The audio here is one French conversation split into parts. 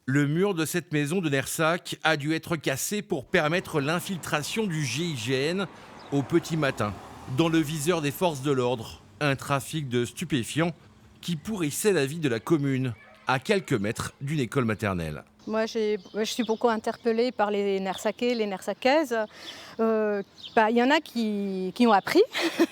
Le mur de cette maison de Nersac a dû être cassé pour permettre l'infiltration du GIGN au petit matin, dans le viseur des forces de l'ordre. Un trafic de stupéfiants qui pourrissait la vie de la commune, à quelques mètres d'une école maternelle. Je suis beaucoup interpellée par les Nersacais, les Nersacaises. Il y en a qui ont appris,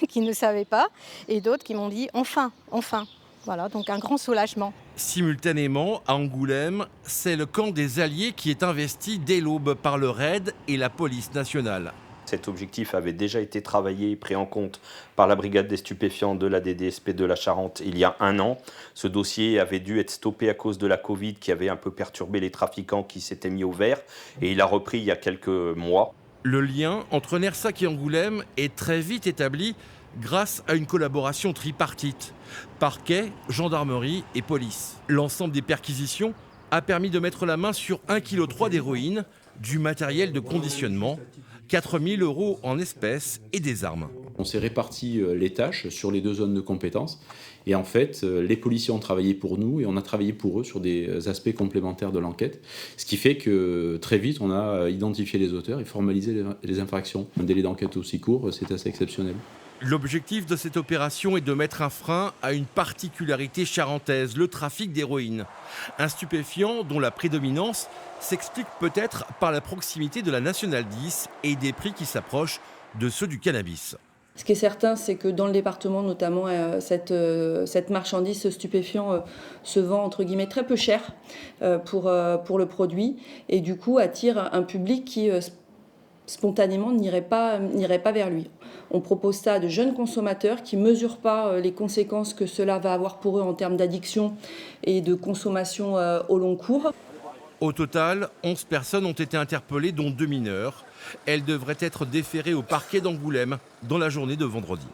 qui ne savaient pas, et d'autres qui m'ont dit enfin, enfin. Voilà, donc un grand soulagement. Simultanément, à Angoulême, c'est le camp des Alliés qui est investi dès l'aube par le RAID et la police nationale. Cet objectif avait déjà été travaillé et pris en compte par la brigade des stupéfiants de la DDSP de la Charente il y a 1 an. Ce dossier avait dû être stoppé à cause de la Covid qui avait un peu perturbé les trafiquants qui s'étaient mis au vert et il a repris il y a quelques mois. Le lien entre Nersac et Angoulême est très vite établi grâce à une collaboration tripartite. Parquet, gendarmerie et police. L'ensemble des perquisitions a permis de mettre la main sur 1,3 kg d'héroïne, du matériel de conditionnement, 4 000 € en espèces et des armes. On s'est réparti les tâches sur les 2 zones de compétences. Et en fait, les policiers ont travaillé pour nous et on a travaillé pour eux sur des aspects complémentaires de l'enquête. Ce qui fait que très vite, on a identifié les auteurs et formalisé les infractions. Un délai d'enquête aussi court, c'est assez exceptionnel. L'objectif de cette opération est de mettre un frein à une particularité charentaise, le trafic d'héroïne. Un stupéfiant dont la prédominance s'explique peut-être par la proximité de la Nationale 10 et des prix qui s'approchent de ceux du cannabis. Ce qui est certain, c'est que dans le département, notamment, cette marchandise, ce stupéfiant, se vend entre guillemets très peu cher pour le produit et du coup attire un public qui spontanément n'irait pas vers lui. On propose ça à de jeunes consommateurs qui ne mesurent pas les conséquences que cela va avoir pour eux en termes d'addiction et de consommation au long cours. Au total, 11 personnes ont été interpellées, dont 2 mineurs. Elles devraient être déférées au parquet d'Angoulême dans la journée de vendredi.